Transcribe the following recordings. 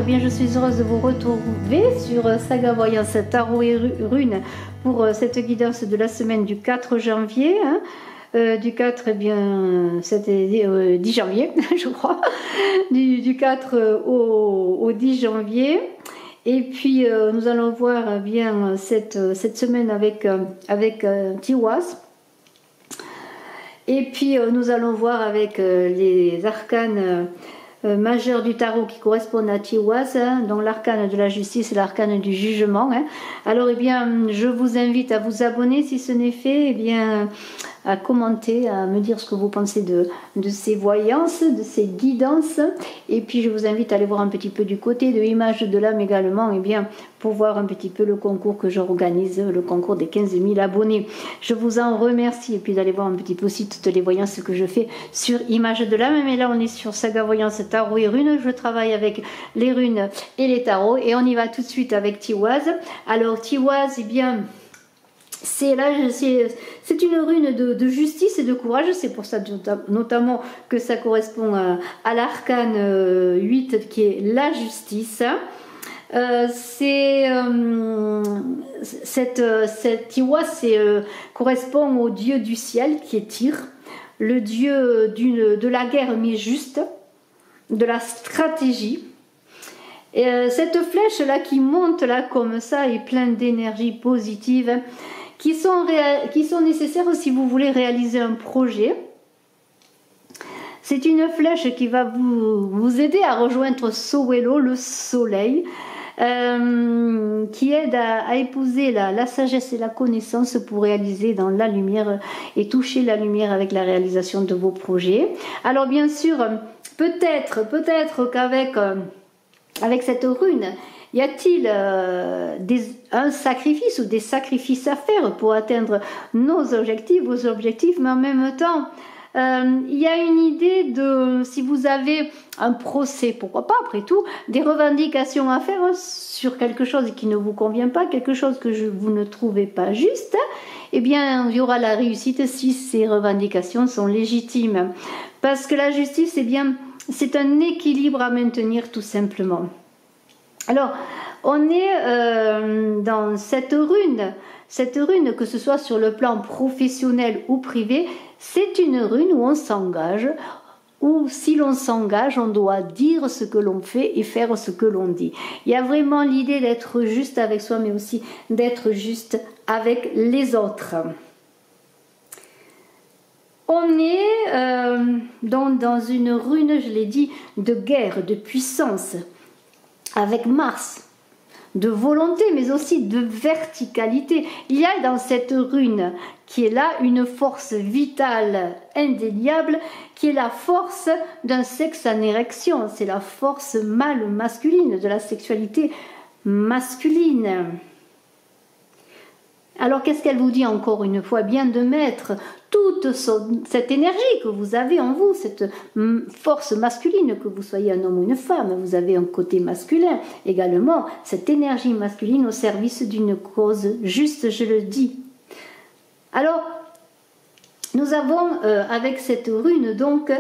bien je suis heureuse de vous retrouver sur Saga Voyance Tarot et Runes pour cette guidance de la semaine du 4 janvier. Du 4, eh bien, c'était 10 janvier, je crois, du 4 au 10 janvier. Et puis, nous allons voir bien cette semaine avec Tiwaz. Et puis, nous allons voir avec les arcanes majeurs du tarot qui correspondent à Tiwaz, dont l'arcane de la justice et l'arcane du jugement. Alors, eh bien, je vous invite à vous abonner si ce n'est fait, eh bien, à commenter, à me dire ce que vous pensez de ces voyances, de ces guidances. Et puis, je vous invite à aller voir un petit peu du côté de Images de l'âme également, eh bien, pour voir un petit peu le concours que j'organise, le concours des 15 000 abonnés. Je vous en remercie. Et puis, d'aller voir un petit peu aussi toutes les voyances que je fais sur Images de l'âme. Mais là, on est sur Saga Voyance Tarot et Runes. Je travaille avec les runes et les tarots. Et on y va tout de suite avec Tiwaz. Alors, Tiwaz, eh bien, c'est une rune de justice et de courage. C'est pour ça notamment que ça correspond à l'arcane 8 qui est la justice. Cette Tiwaz correspond au dieu du ciel qui est Tyr, le dieu de la guerre mais juste, de la stratégie. Et cette flèche là qui monte là comme ça est pleine d'énergie positive qui sont nécessaires si vous voulez réaliser un projet. C'est une flèche qui va vous aider à rejoindre Sowelo, le soleil, qui aide à épouser la sagesse et la connaissance pour réaliser dans la lumière et toucher la lumière avec la réalisation de vos projets. Alors bien sûr, peut-être qu'avec cette rune, y a-t-il un sacrifice ou des sacrifices à faire pour atteindre nos objectifs, vos objectifs, mais en même temps, il y a une idée de, si vous avez un procès, pourquoi pas après tout, des revendications à faire sur quelque chose qui ne vous convient pas, quelque chose que vous ne trouvez pas juste, eh bien il y aura la réussite si ces revendications sont légitimes. Parce que la justice, eh bien, c'est un équilibre à maintenir tout simplement. Alors, on est dans cette rune, que ce soit sur le plan professionnel ou privé, c'est une rune où on s'engage, où si l'on s'engage, on doit dire ce que l'on fait et faire ce que l'on dit. Il y a vraiment l'idée d'être juste avec soi, mais aussi d'être juste avec les autres. On est dans une rune, je l'ai dit, de guerre, de puissance, avec Mars, de volonté, mais aussi de verticalité. Il y a dans cette rune qui est là une force vitale indéniable, qui est la force d'un sexe en érection. C'est la force mâle masculine, de la sexualité masculine. Alors qu'est-ce qu'elle vous dit encore une fois? Bien de mettre toute cette énergie que vous avez en vous, cette force masculine, que vous soyez un homme ou une femme, vous avez un côté masculin également, cette énergie masculine au service d'une cause juste, je le dis. Alors, nous avons avec cette rune donc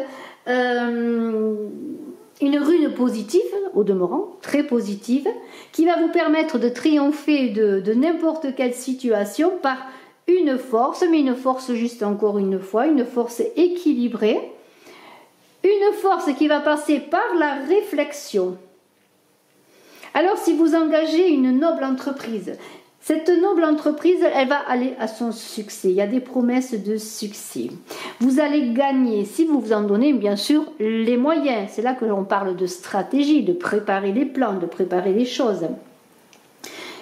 une rune positive, au demeurant, très positive, qui va vous permettre de triompher de n'importe quelle situation par une force, mais une force juste encore une fois, une force équilibrée, une force qui va passer par la réflexion. Alors si vous engagez une noble entreprise, cette noble entreprise, elle va aller à son succès. Il y a des promesses de succès. Vous allez gagner si vous vous en donnez, bien sûr, les moyens. C'est là que l'on parle de stratégie, de préparer les plans, de préparer les choses.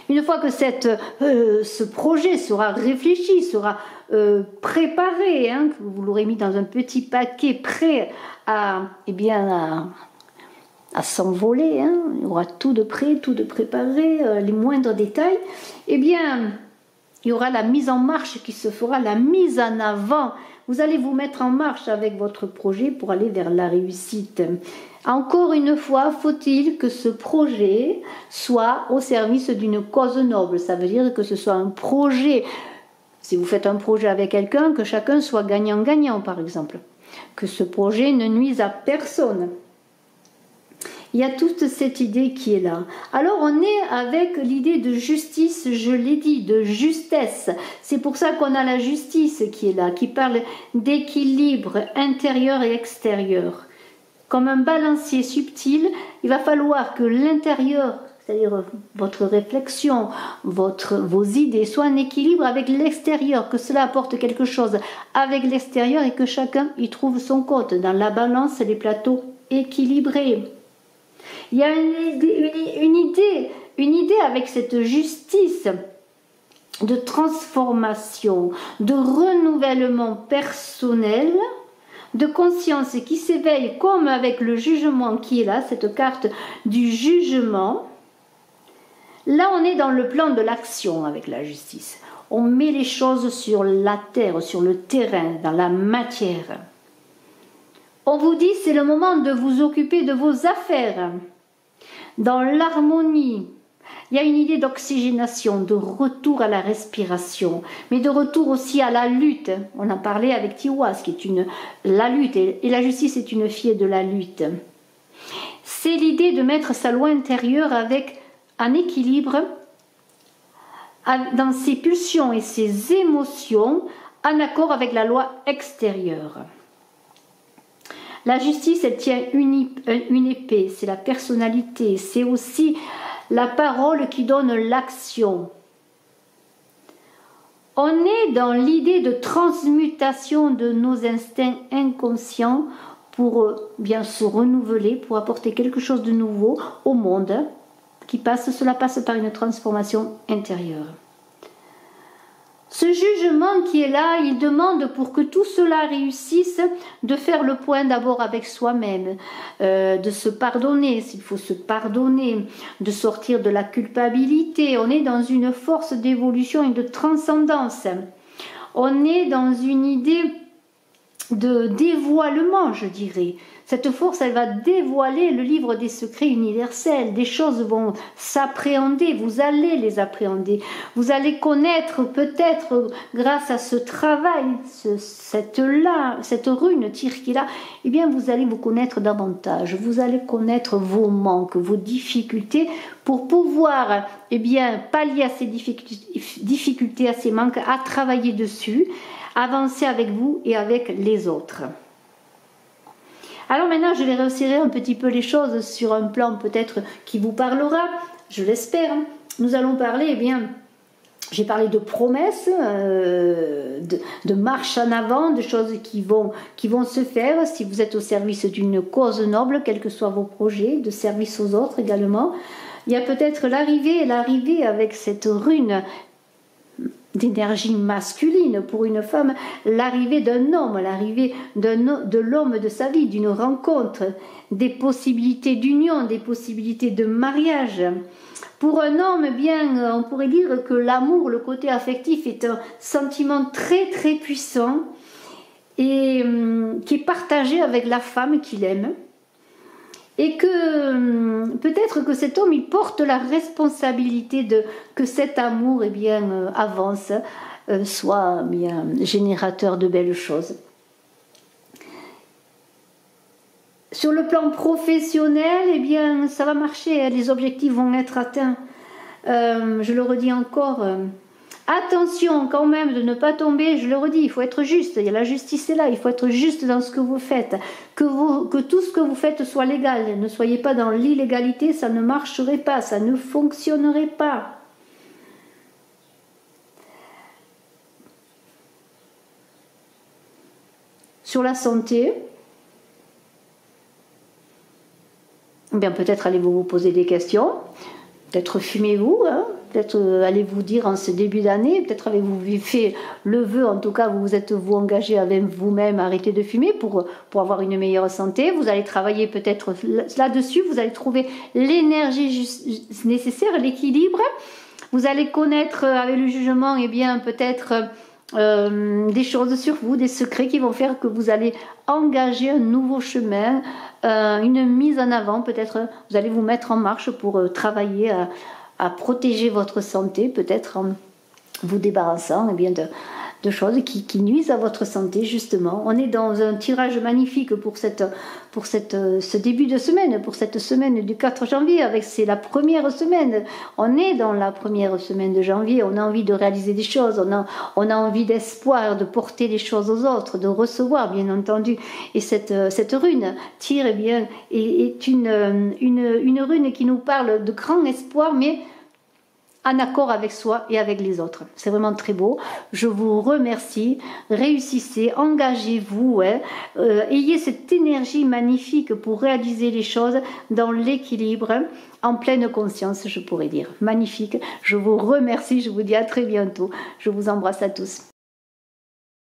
Une fois que ce projet sera réfléchi, sera préparé, que vous l'aurez mis dans un petit paquet prêt à s'envoler, il y aura tout de prêt, tout de préparé, les moindres détails, eh bien, il y aura la mise en marche qui se fera, la mise en avant. Vous allez vous mettre en marche avec votre projet pour aller vers la réussite. Encore une fois, faut-il que ce projet soit au service d'une cause noble. Ça veut dire que ce soit un projet, si vous faites un projet avec quelqu'un, que chacun soit gagnant-gagnant par exemple. Que ce projet ne nuise à personne. Il y a toute cette idée qui est là. Alors on est avec l'idée de justice, je l'ai dit, de justesse. C'est pour ça qu'on a la justice qui est là, qui parle d'équilibre intérieur et extérieur. Comme un balancier subtil, il va falloir que l'intérieur, c'est-à-dire votre réflexion, vos idées, soient en équilibre avec l'extérieur, que cela apporte quelque chose avec l'extérieur et que chacun y trouve son compte. Dans la balance, les plateaux équilibrés. Il y a une idée avec cette justice de transformation, de renouvellement personnel, de conscience qui s'éveille comme avec le jugement qui est là, cette carte du jugement. Là, on est dans le plan de l'action avec la justice. On met les choses sur la terre, sur le terrain, dans la matière. On vous dit, c'est le moment de vous occuper de vos affaires. Dans l'harmonie, il y a une idée d'oxygénation, de retour à la respiration, mais de retour aussi à la lutte. On en parlait avec Tiwas, qui est la lutte, et la justice est une fille de la lutte. C'est l'idée de mettre sa loi intérieure avec un équilibre dans ses pulsions et ses émotions, en accord avec la loi extérieure. La justice, elle tient une épée, c'est la personnalité, c'est aussi la parole qui donne l'action. On est dans l'idée de transmutation de nos instincts inconscients pour bien se renouveler, pour apporter quelque chose de nouveau au monde cela passe par une transformation intérieure. Ce jugement qui est là, il demande pour que tout cela réussisse de faire le point d'abord avec soi-même, de se pardonner s'il faut se pardonner, de sortir de la culpabilité. On est dans une force d'évolution et de transcendance. On est dans une idée de dévoilement, je dirais. Cette force, elle va dévoiler le livre des secrets universels. Des choses vont s'appréhender, vous allez les appréhender. Vous allez connaître peut-être grâce à ce travail, cette rune Tirkila, eh bien vous allez vous connaître davantage. Vous allez connaître vos manques, vos difficultés pour pouvoir eh bien, pallier à ces difficultés, à ces manques, à travailler dessus, avancer avec vous et avec les autres. Alors maintenant, je vais resserrer un petit peu les choses sur un plan peut-être qui vous parlera, je l'espère. Nous allons parler, eh bien, j'ai parlé de promesses, de marche en avant, de choses qui vont se faire si vous êtes au service d'une cause noble, quels que soient vos projets, de service aux autres également. Il y a peut-être l'arrivée avec cette rune d'énergie masculine pour une femme, l'arrivée d'un homme, l'arrivée de l'homme de sa vie, d'une rencontre, des possibilités d'union, des possibilités de mariage. Pour un homme, bien, on pourrait dire que l'amour, le côté affectif est un sentiment très très puissant et qui est partagé avec la femme qu'il aime. Et que peut-être que cet homme, il porte la responsabilité que cet amour eh bien, avance, soit bien générateur de belles choses. Sur le plan professionnel, eh bien, ça va marcher, les objectifs vont être atteints. Je le redis encore, attention quand même de ne pas tomber, je le redis, il faut être juste, il y a la justice est là, il faut être juste dans ce que vous faites, que tout ce que vous faites soit légal, ne soyez pas dans l'illégalité, ça ne marcherait pas, ça ne fonctionnerait pas. Sur la santé, eh bien peut-être allez-vous vous poser des questions, peut-être fumez-vous, hein, peut-être allez-vous dire en ce début d'année, peut-être avez-vous fait le vœu, en tout cas vous êtes-vous engagé avec vous-même à arrêter de fumer pour avoir une meilleure santé. Vous allez travailler peut-être là-dessus, vous allez trouver l'énergie nécessaire, l'équilibre. Vous allez connaître avec le jugement, eh bien peut-être des choses sur vous, des secrets qui vont faire que vous allez engager un nouveau chemin, une mise en avant, peut-être vous allez vous mettre en marche pour travailler à protéger votre santé, peut-être en vous débarrassant eh bien, de choses qui nuisent à votre santé, justement. On est dans un tirage magnifique pour ce début de semaine, pour cette semaine du 4 janvier. C'est la première semaine. On est dans la première semaine de janvier. On a envie de réaliser des choses. On a envie d'espoir, de porter les choses aux autres, de recevoir, bien entendu. Et cette rune, tire, eh bien, est une rune qui nous parle de grand espoir, mais en accord avec soi et avec les autres. C'est vraiment très beau. Je vous remercie. Réussissez, engagez-vous. Ayez cette énergie magnifique pour réaliser les choses dans l'équilibre, en pleine conscience, je pourrais dire. Magnifique. Je vous remercie. Je vous dis à très bientôt. Je vous embrasse à tous.